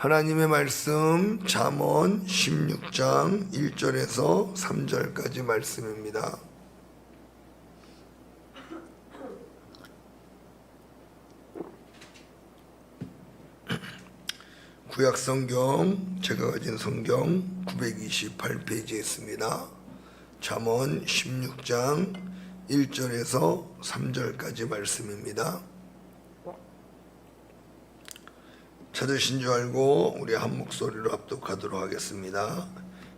하나님의 말씀 잠언 16장 1절에서 3절까지 말씀입니다. 구약성경 제가 가진 성경 928페이지에 있습니다. 잠언 16장 1절에서 3절까지 말씀입니다. 찾으신 줄 알고 우리 한 목소리로 합독하도록 하겠습니다.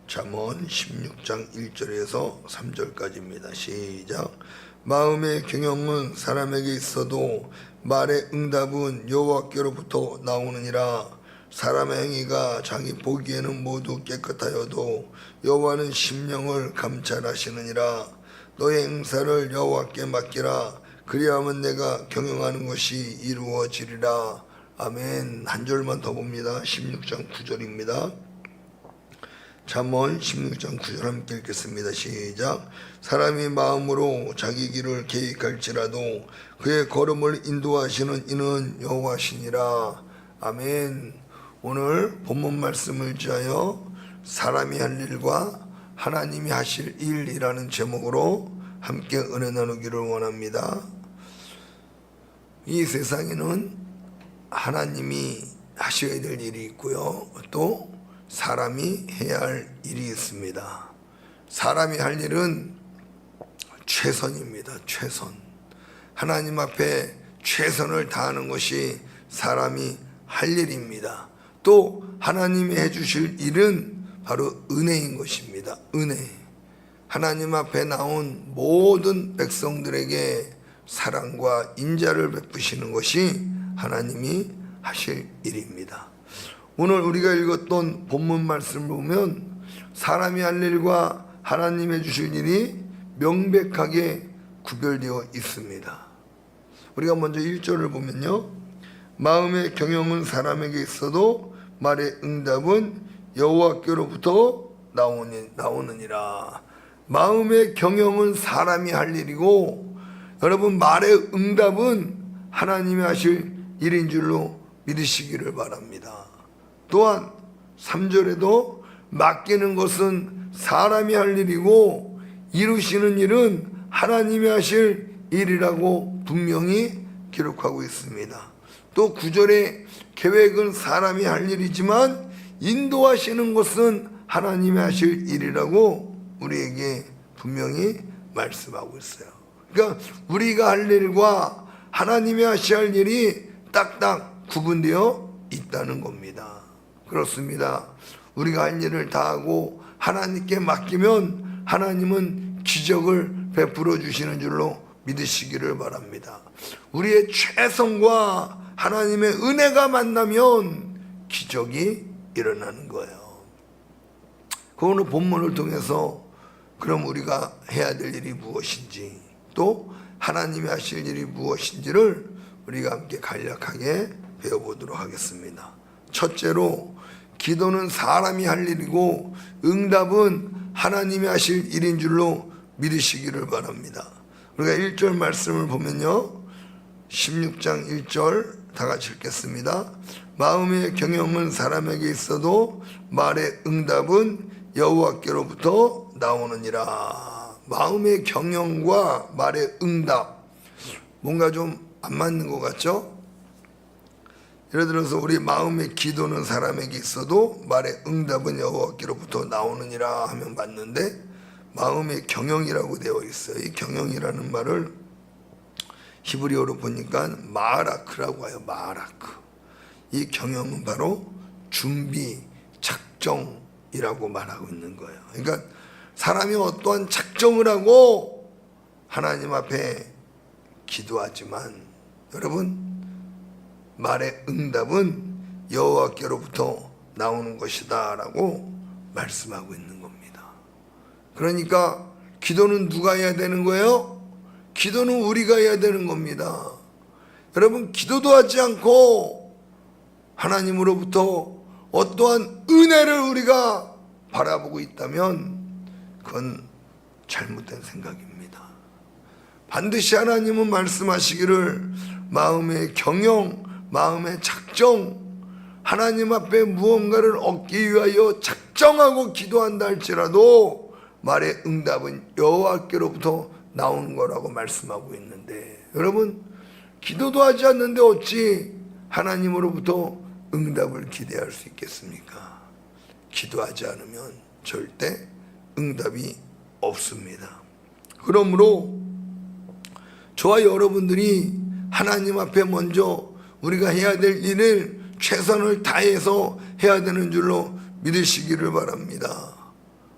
잠언 16장 1절에서 3절까지입니다. 시작. 마음의 경영은 사람에게 있어도 말의 응답은 여호와께로부터 나오느니라. 사람의 행위가 자기 보기에는 모두 깨끗하여도 여호와는 심령을 감찰하시느니라. 너의 행사를 여호와께 맡기라. 그리하면 내가 경영하는 것이 이루어지리라. 아멘. 한 절만 더 봅니다. 16장 9절입니다. 잠언 16장 9절 함께 읽겠습니다. 시작. 사람이 마음으로 자기 길을 계획할지라도 그의 걸음을 인도하시는 이는 여호와시니라. 아멘. 오늘 본문 말씀을 지하여 사람이 할 일과 하나님이 하실 일이라는 제목으로 함께 은혜 나누기를 원합니다. 이 세상에는 하나님이 하셔야 될 일이 있고요, 또 사람이 해야 할 일이 있습니다. 사람이 할 일은 최선입니다. 최선. 하나님 앞에 최선을 다하는 것이 사람이 할 일입니다. 또 하나님이 해주실 일은 바로 은혜인 것입니다. 은혜. 하나님 앞에 나온 모든 백성들에게 사랑과 인자를 베푸시는 것이 하나님이 하실 일입니다. 오늘 우리가 읽었던 본문 말씀을 보면 사람이 할 일과 하나님이 해주실 일이 명백하게 구별되어 있습니다. 우리가 먼저 1절을 보면요, 마음의 경영은 사람에게 있어도 말의 응답은 여호와께로부터 나오느니라. 마음의 경영은 사람이 할 일이고, 여러분 말의 응답은 하나님이 하실 일인 줄로 믿으시기를 바랍니다. 또한 3절에도 맡기는 것은 사람이 할 일이고 이루시는 일은 하나님이 하실 일이라고 분명히 기록하고 있습니다. 또 9절에 계획은 사람이 할 일이지만 인도하시는 것은 하나님이 하실 일이라고 우리에게 분명히 말씀하고 있어요. 그러니까 우리가 할 일과 하나님이 하셔야 할 일이 딱딱 구분되어 있다는 겁니다. 그렇습니다. 우리가 할 일을 다하고 하나님께 맡기면 하나님은 기적을 베풀어 주시는 줄로 믿으시기를 바랍니다. 우리의 최선과 하나님의 은혜가 만나면 기적이 일어나는 거예요. 그 오늘 본문을 통해서 그럼 우리가 해야 될 일이 무엇인지, 또 하나님이 하실 일이 무엇인지를 우리가 함께 간략하게 배워보도록 하겠습니다. 첫째로, 기도는 사람이 할 일이고 응답은 하나님이 하실 일인 줄로 믿으시기를 바랍니다. 우리가 1절 말씀을 보면요, 16장 1절 다 같이 읽겠습니다. 마음의 경영은 사람에게 있어도 말의 응답은 여호와께로부터 나오느니라. 마음의 경영과 말의 응답, 뭔가 좀 안 맞는 것 같죠? 예를 들어서 우리 마음의 기도는 사람에게 있어도 말의 응답은 여호와께로부터 나오느니라 하면 맞는데, 마음의 경영이라고 되어 있어요. 이 경영이라는 말을 히브리어로 보니까 마라크라고 해요. 마라크. 이 경영은 바로 준비, 작정이라고 말하고 있는 거예요. 그러니까 사람이 어떠한 작정을 하고 하나님 앞에 기도하지만, 여러분 말의 응답은 여호와께로부터 나오는 것이다 라고 말씀하고 있는 겁니다. 그러니까 기도는 누가 해야 되는 거예요? 기도는 우리가 해야 되는 겁니다. 여러분 기도도 하지 않고 하나님으로부터 어떠한 은혜를 우리가 바라보고 있다면 그건 잘못된 생각입니다. 반드시 하나님은 말씀하시기를 마음의 경영, 마음의 작정, 하나님 앞에 무언가를 얻기 위하여 작정하고 기도한다 할지라도 말의 응답은 여호와께로부터 나오는 거라고 말씀하고 있는데, 여러분 기도도 하지 않는데 어찌 하나님으로부터 응답을 기대할 수 있겠습니까? 기도하지 않으면 절대 응답이 없습니다. 그러므로 저와 여러분들이 하나님 앞에 먼저 우리가 해야 될 일을 최선을 다해서 해야 되는 줄로 믿으시기를 바랍니다.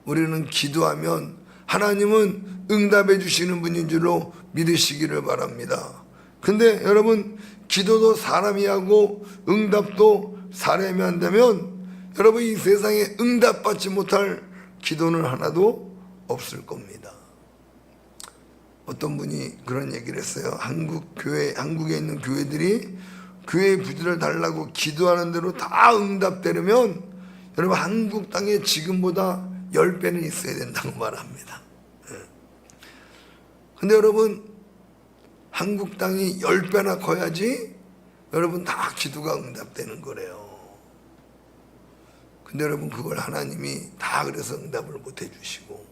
우리는 기도하면 하나님은 응답해 주시는 분인 줄로 믿으시기를 바랍니다. 근데 여러분, 기도도 사람이 하고 응답도 사람이 한다면 여러분, 이 세상에 응답받지 못할 기도는 하나도 없을 겁니다. 어떤 분이 그런 얘기를 했어요. 한국에 있는 교회들이 교회 부지를 달라고 기도하는 대로 다 응답되려면 여러분, 한국 땅에 지금보다 10배는 있어야 된다고 말합니다. 근데 여러분, 한국 땅이 10배나 커야지 여러분 다 기도가 응답되는 거래요. 근데 여러분, 그걸 하나님이 다 그래서 응답을 못 해주시고,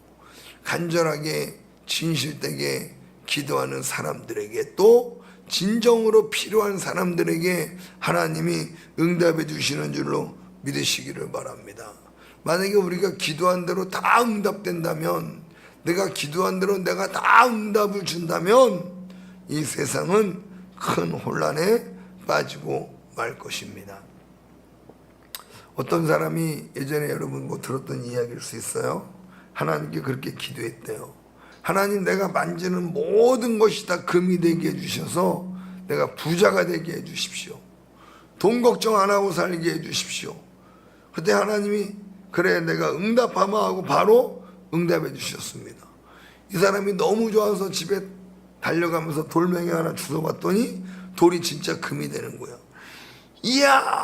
간절하게 진실되게 기도하는 사람들에게, 또 진정으로 필요한 사람들에게 하나님이 응답해 주시는 줄로 믿으시기를 바랍니다. 만약에 우리가 기도한 대로 다 응답된다면, 내가 기도한 대로 내가 다 응답을 준다면 이 세상은 큰 혼란에 빠지고 말 것입니다. 어떤 사람이 예전에 여러분 뭐 들었던 이야기일 수 있어요. 하나님께 그렇게 기도했대요. 하나님, 내가 만지는 모든 것이 다 금이 되게 해주셔서 내가 부자가 되게 해주십시오. 돈 걱정 안 하고 살게 해주십시오. 그때 하나님이 그래 내가 응답하마 하고 바로 응답해 주셨습니다. 이 사람이 너무 좋아서 집에 달려가면서 돌멩이 하나 주워봤더니 돌이 진짜 금이 되는 거예요. 이야,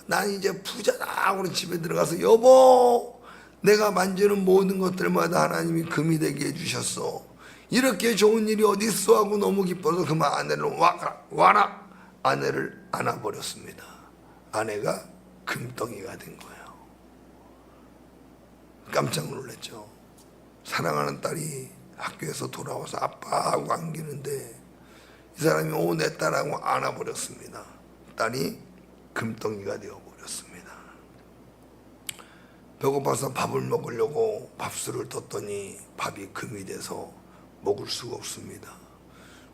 난 이제 부자다 하고 집에 들어가서, 여보, 내가 만지는 모든 것들마다 하나님이 금이 되게 해주셨어. 이렇게 좋은 일이 어디 있어 하고 너무 기뻐서 그만 아내를 와라 아내를 안아버렸습니다. 아내가 금덩이가 된 거예요. 깜짝 놀랐죠. 사랑하는 딸이 학교에서 돌아와서 아빠하고 안기는데 이 사람이 오 내 딸하고 안아버렸습니다. 딸이 금덩이가 되어버렸습니다. 배고파서 밥을 먹으려고 밥술을 떴더니 밥이 금이 돼서 먹을 수가 없습니다.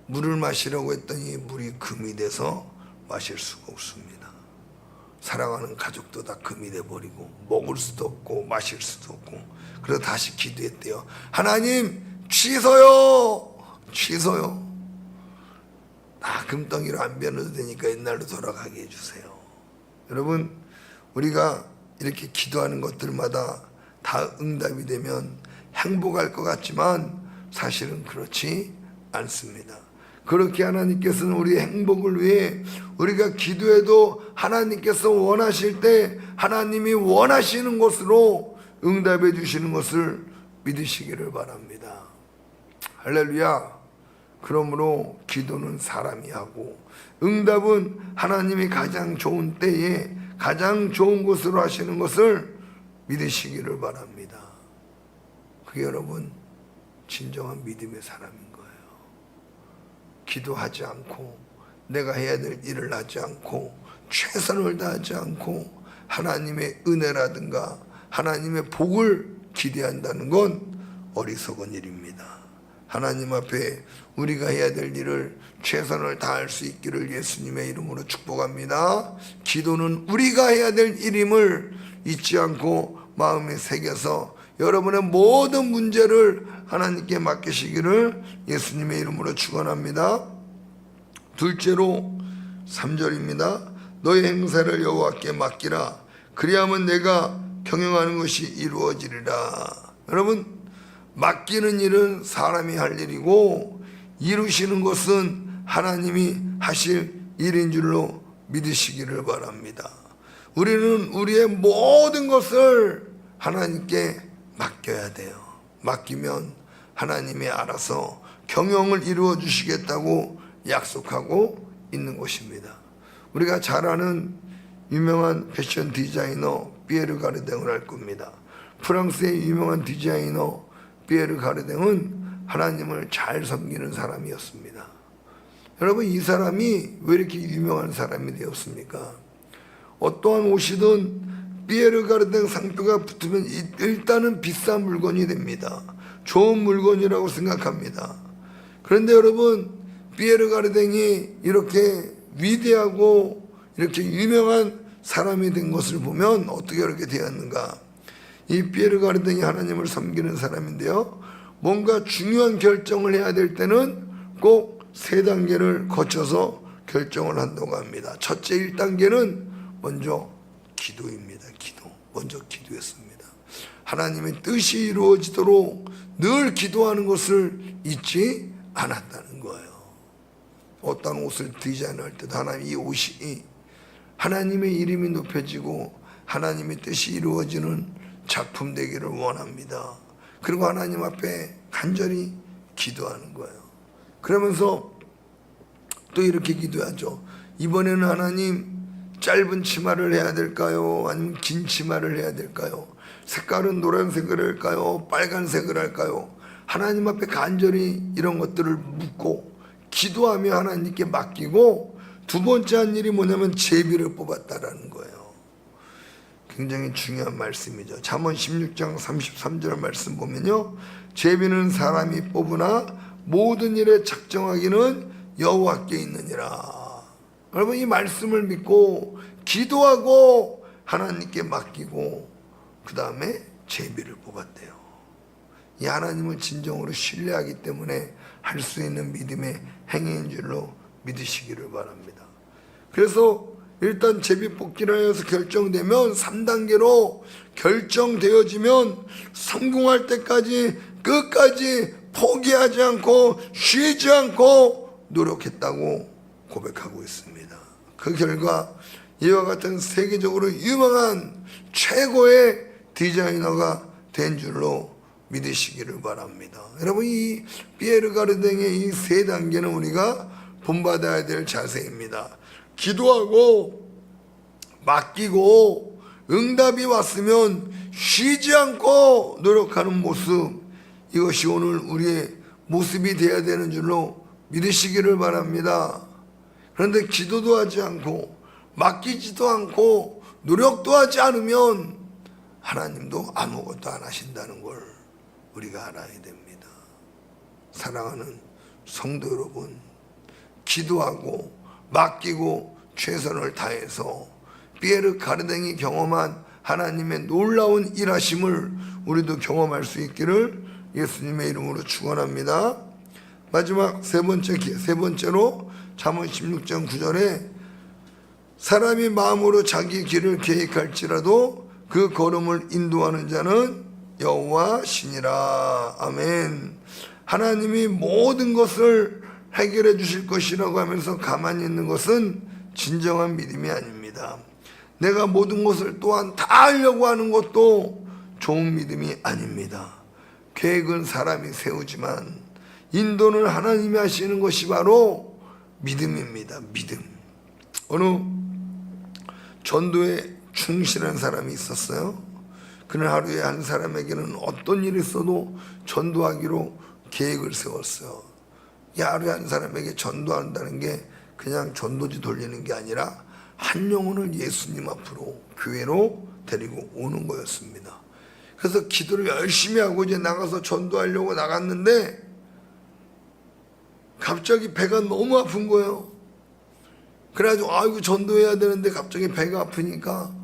물을 마시려고 했더니 물이 금이 돼서 마실 수가 없습니다. 사랑하는 가족도 다 금이 돼버리고 먹을 수도 없고 마실 수도 없고, 그래서 다시 기도했대요. 하나님, 취소요, 취소요. 다 금덩이로 안 변해도 되니까 옛날로 돌아가게 해주세요. 여러분, 우리가 이렇게 기도하는 것들마다 다 응답이 되면 행복할 것 같지만 사실은 그렇지 않습니다. 그렇게 하나님께서는 우리의 행복을 위해 우리가 기도해도 하나님께서 원하실 때 하나님이 원하시는 것으로 응답해 주시는 것을 믿으시기를 바랍니다. 할렐루야. 그러므로 기도는 사람이 하고 응답은 하나님이 가장 좋은 때에 가장 좋은 것으로 하시는 것을 믿으시기를 바랍니다. 그게 여러분 진정한 믿음의 사람인 거예요. 기도하지 않고 내가 해야 될 일을 하지 않고 최선을 다하지 않고 하나님의 은혜라든가 하나님의 복을 기대한다는 건 어리석은 일입니다. 하나님 앞에 우리가 해야 될 일을 최선을 다할 수 있기를 예수님의 이름으로 축복합니다. 기도는 우리가 해야 될 일임을 잊지 않고 마음에 새겨서 여러분의 모든 문제를 하나님께 맡기시기를 예수님의 이름으로 축원합니다. 둘째로 3절입니다. 너의 행사를 여호와께 맡기라. 그리하면 내가 경영하는 것이 이루어지리라. 여러분, 맡기는 일은 사람이 할 일이고 이루시는 것은 하나님이 하실 일인 줄로 믿으시기를 바랍니다. 우리는 우리의 모든 것을 하나님께 맡겨야 돼요. 맡기면 하나님이 알아서 경영을 이루어 주시겠다고 약속하고 있는 것입니다. 우리가 잘 아는 유명한 패션 디자이너 피에르 가르댕을 알 겁니다. 프랑스의 유명한 디자이너 피에르 가르댕은 하나님을 잘 섬기는 사람이었습니다. 여러분, 이 사람이 왜 이렇게 유명한 사람이 되었습니까? 어떠한 옷이든 피에르 가르댕 상표가 붙으면 일단은 비싼 물건이 됩니다. 좋은 물건이라고 생각합니다. 그런데 여러분, 피에르 가르댕이 이렇게 위대하고 이렇게 유명한 사람이 된 것을 보면 어떻게 그렇게 되었는가? 이 피에르 가르댕이 하나님을 섬기는 사람인데요, 뭔가 중요한 결정을 해야 될 때는 꼭 3단계를 거쳐서 결정을 한다고 합니다. 첫째 1단계는 먼저 기도입니다. 기도. 먼저 기도했습니다. 하나님의 뜻이 이루어지도록 늘 기도하는 것을 잊지 않았다는 거예요. 어떤 옷을 디자인할 때도 하나님, 이 옷이 하나님의 이름이 높여지고 하나님의 뜻이 이루어지는 작품 되기를 원합니다. 그리고 하나님 앞에 간절히 기도하는 거예요. 그러면서 또 이렇게 기도하죠. 이번에는 하나님, 짧은 치마를 해야 될까요? 아니면 긴 치마를 해야 될까요? 색깔은 노란색을 할까요? 빨간색을 할까요? 하나님 앞에 간절히 이런 것들을 묻고 기도하며 하나님께 맡기고, 두 번째 한 일이 뭐냐면 제비를 뽑았다라는 거예요. 굉장히 중요한 말씀이죠. 잠언 16장 33절 말씀 보면요, 제비는 사람이 뽑으나 모든 일에 작정하기는 여호와께 있느니라. 여러분, 이 말씀을 믿고 기도하고 하나님께 맡기고 그 다음에 제비를 뽑았대요. 이 하나님을 진정으로 신뢰하기 때문에 할 수 있는 믿음의 행위인 줄로 믿으시기를 바랍니다. 그래서 일단 제비 뽑기를 하여서 결정되면 3단계로 결정되어지면 성공할 때까지 끝까지 포기하지 않고 쉬지 않고 노력했다고 고백하고 있습니다. 그 결과 이와 같은 세계적으로 유명한 최고의 디자이너가 된 줄로 믿으시기를 바랍니다. 여러분, 이 피에르 가르댕의 이 3단계는 우리가 본받아야 될 자세입니다. 기도하고 맡기고 응답이 왔으면 쉬지 않고 노력하는 모습, 이것이 오늘 우리의 모습이 되어야 되는 줄로 믿으시기를 바랍니다. 그런데 기도도 하지 않고 맡기지도 않고 노력도 하지 않으면 하나님도 아무것도 안 하신다는 걸 우리가 알아야 됩니다. 사랑하는 성도 여러분, 기도하고 맡기고 최선을 다해서 피에르 가르댕이 경험한 하나님의 놀라운 일하심을 우리도 경험할 수 있기를 예수님의 이름으로 축원합니다. 마지막 세 번째로 잠언 16장 9절에 사람이 마음으로 자기 길을 계획할지라도 그 걸음을 인도하는 자는 여호와시니라. 아멘. 하나님이 모든 것을 해결해 주실 것이라고 하면서 가만히 있는 것은 진정한 믿음이 아닙니다. 내가 모든 것을 또한 다 하려고 하는 것도 좋은 믿음이 아닙니다. 계획은 사람이 세우지만 인도는 하나님이 하시는 것이 바로 믿음입니다. 믿음. 어느 전도에 충실한 사람이 있었어요. 그는 하루에 한 사람에게는 어떤 일이 있어도 전도하기로 계획을 세웠어요. 이 하루에 한 사람에게 전도한다는 게 그냥 전도지 돌리는 게 아니라 한 영혼을 예수님 앞으로, 교회로 데리고 오는 거였습니다. 그래서 기도를 열심히 하고 이제 나가서 전도하려고 나갔는데 갑자기 배가 너무 아픈 거예요. 그래가지고 아이고 전도해야 되는데 갑자기 배가 아프니까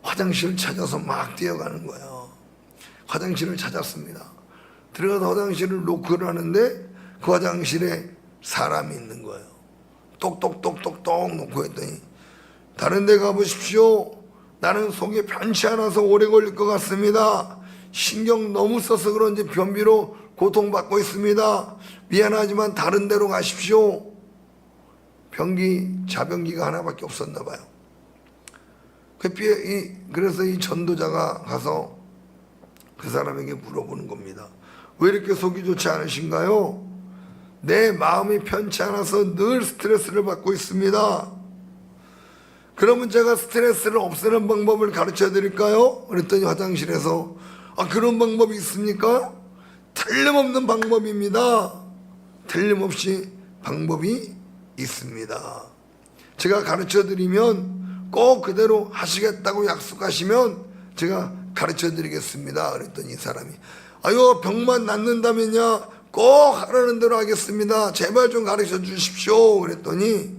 화장실을 찾아서 막 뛰어가는 거예요. 화장실을 찾았습니다. 들어가서 화장실을 노크를 하는데 그 화장실에 사람이 있는 거예요. 똑똑똑똑똑 놓고 했더니 다른 데 가보십시오. 나는 속이 편치 않아서 오래 걸릴 것 같습니다. 신경 너무 써서 그런지 변비로 고통받고 있습니다. 미안하지만 다른 데로 가십시오. 자변기가 하나밖에 없었나 봐요. 그래서 이 전도자가 가서 그 사람에게 물어보는 겁니다. 왜 이렇게 속이 좋지 않으신가요? 내 마음이 편치 않아서 늘 스트레스를 받고 있습니다. 그러면 제가 스트레스를 없애는 방법을 가르쳐 드릴까요? 그랬더니 화장실에서 그런 방법이 있습니까? 틀림없는 방법입니다. 틀림없이 방법이 있습니다. 제가 가르쳐 드리면 꼭 그대로 하시겠다고 약속하시면 제가 가르쳐 드리겠습니다. 그랬더니 이 사람이 병만 낫는다면야 꼭 하라는 대로 하겠습니다. 제발 좀 가르쳐 주십시오. 그랬더니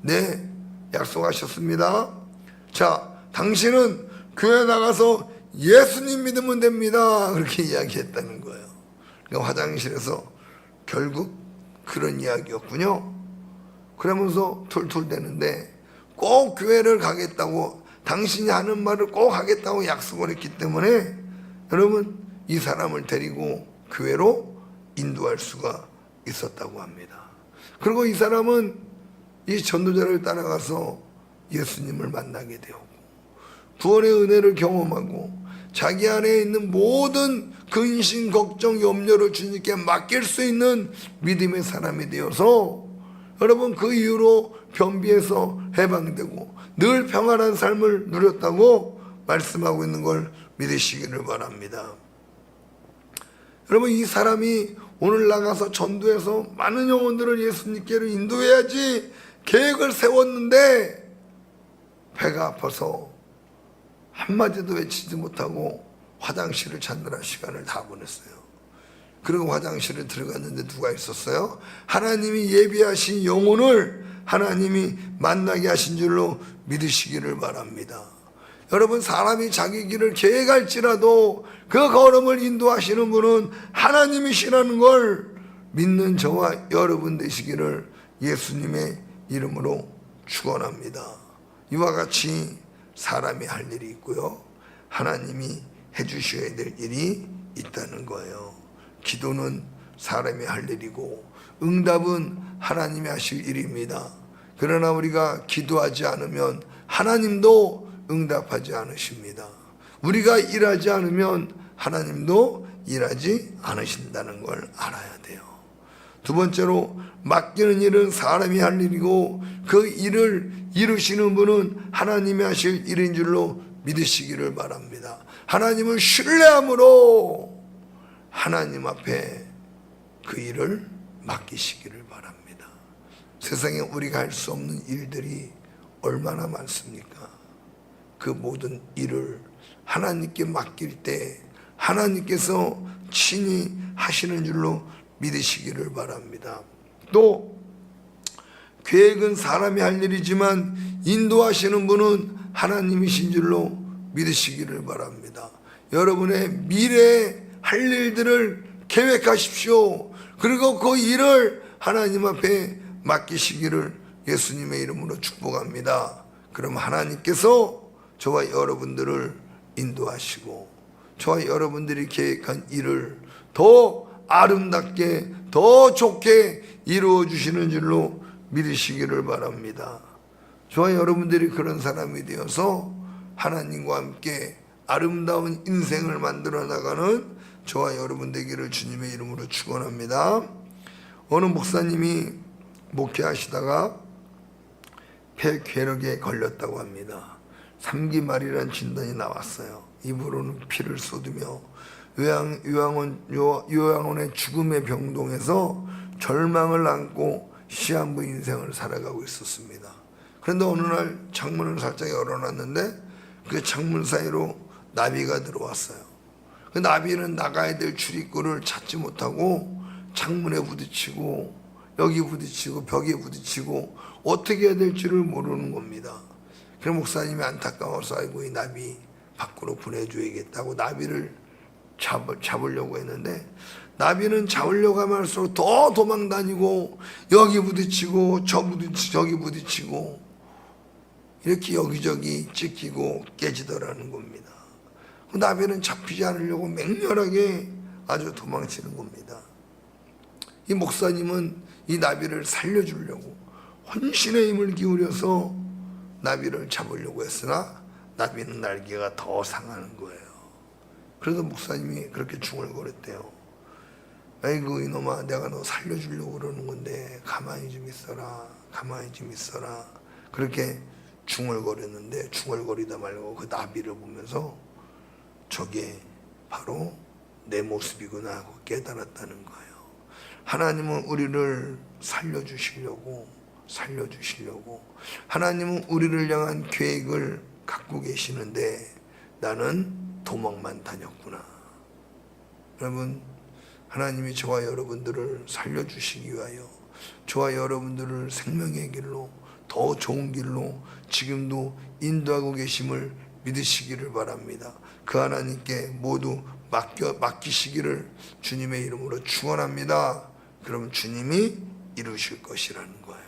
네, 약속하셨습니다. 자, 당신은 교회 나가서 예수님 믿으면 됩니다. 그렇게 이야기했다는 거예요. 그러니까 화장실에서 결국 그런 이야기였군요. 그러면서 툴툴대는데 꼭 교회를 가겠다고, 당신이 하는 말을 꼭 하겠다고 약속을 했기 때문에 여러분, 이 사람을 데리고 교회로 인도할 수가 있었다고 합니다. 그리고 이 사람은 이 전도자를 따라가서 예수님을 만나게 되었고 구원의 은혜를 경험하고 자기 안에 있는 모든 근심, 걱정, 염려를 주님께 맡길 수 있는 믿음의 사람이 되어서 여러분, 그 이후로 변비에서 해방되고 늘 평안한 삶을 누렸다고 말씀하고 있는 걸 믿으시기를 바랍니다. 여러분, 이 사람이 오늘 나가서 전도해서 많은 영혼들을 예수님께로 인도해야지 계획을 세웠는데 배가 아파서 한마디도 외치지 못하고 화장실을 찾느라 시간을 다 보냈어요. 그리고 화장실에 들어갔는데 누가 있었어요? 하나님이 예비하신 영혼을 하나님이 만나게 하신 줄로 믿으시기를 바랍니다. 여러분, 사람이 자기 길을 계획할지라도 그 걸음을 인도하시는 분은 하나님이시라는 걸 믿는 저와 여러분 되시기를 예수님의 이름으로 축원합니다. 이와 같이 사람이 할 일이 있고요, 하나님이 해주셔야 될 일이 있다는 거예요. 기도는 사람이 할 일이고 응답은 하나님이 하실 일입니다. 그러나 우리가 기도하지 않으면 하나님도 응답하지 않으십니다. 우리가 일하지 않으면 하나님도 일하지 않으신다는 걸 알아야 돼요. 두 번째로, 맡기는 일은 사람이 할 일이고 그 일을 이루시는 분은 하나님이 하실 일인 줄로 믿으시기를 바랍니다. 하나님을 신뢰함으로 하나님 앞에 그 일을 맡기시기를 바랍니다. 세상에 우리가 할 수 없는 일들이 얼마나 많습니까? 그 모든 일을 하나님께 맡길 때 하나님께서 친히 하시는 줄로 믿으시기를 바랍니다. 또 계획은 사람이 할 일이지만 인도하시는 분은 하나님이신 줄로 믿으시기를 바랍니다. 여러분의 미래에 할 일들을 계획하십시오. 그리고 그 일을 하나님 앞에 맡기시기를 예수님의 이름으로 축복합니다. 그럼 하나님께서 저와 여러분들을 인도하시고 저와 여러분들이 계획한 일을 더 아름답게, 더 좋게 이루어 주시는 줄로 믿으시기를 바랍니다. 저와 여러분들이 그런 사람이 되어서 하나님과 함께 아름다운 인생을 만들어 나가는 저와 여러분 되기를 주님의 이름으로 축원합니다. 어느 목사님이 목회하시다가 폐괴력에 걸렸다고 합니다. 3기 말이라는 진단이 나왔어요. 입으로는 피를 쏟으며 요양원의 죽음의 병동에서 절망을 안고 시한부 인생을 살아가고 있었습니다. 그런데 어느 날 창문을 살짝 열어놨는데 그 창문 사이로 나비가 들어왔어요. 그 나비는 나가야 될 출입구를 찾지 못하고 창문에 부딪히고 여기 부딪히고 벽에 부딪히고 어떻게 해야 될지를 모르는 겁니다. 그래서 목사님이 안타까워서 아이고 이 나비 밖으로 보내줘야겠다고 나비를 잡으려고 했는데 나비는 잡으려고 하면 할수록 더 도망다니고 여기 부딪히고 저기 부딪히고 이렇게 여기저기 찢기고 깨지더라는 겁니다. 그 나비는 잡히지 않으려고 맹렬하게 아주 도망치는 겁니다. 이 목사님은 이 나비를 살려주려고 헌신의 힘을 기울여서 나비를 잡으려고 했으나 나비는 날개가 더 상하는 거예요. 그래서 목사님이 그렇게 중얼거렸대요. 아이고 이놈아, 내가 너 살려주려고 그러는 건데 가만히 좀 있어라, 가만히 좀 있어라. 그렇게 중얼거렸는데 중얼거리다 말고 그 나비를 보면서 저게 바로 내 모습이구나 하고 깨달았다는 거예요. 하나님은 우리를 살려주시려고 하나님은 우리를 향한 계획을 갖고 계시는데 나는 도망만 다녔구나. 여러분, 하나님이 저와 여러분들을 살려주시기 위하여 저와 여러분들을 생명의 길로 더 좋은 길로 지금도 인도하고 계심을 믿으시기를 바랍니다. 그 하나님께 모두 맡기시기를 주님의 이름으로 축원합니다. 그러면 주님이 이루실 것이라는 거예요.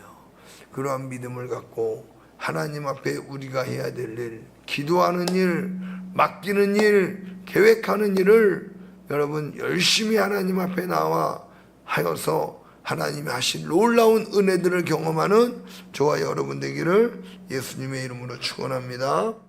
그러한 믿음을 갖고 하나님 앞에 우리가 해야 될 일, 기도하는 일, 맡기는 일, 계획하는 일을 여러분 열심히 하나님 앞에 나와 하여서 하나님이 하신 놀라운 은혜들을 경험하는 저와 여러분 되기를 예수님의 이름으로 축원합니다.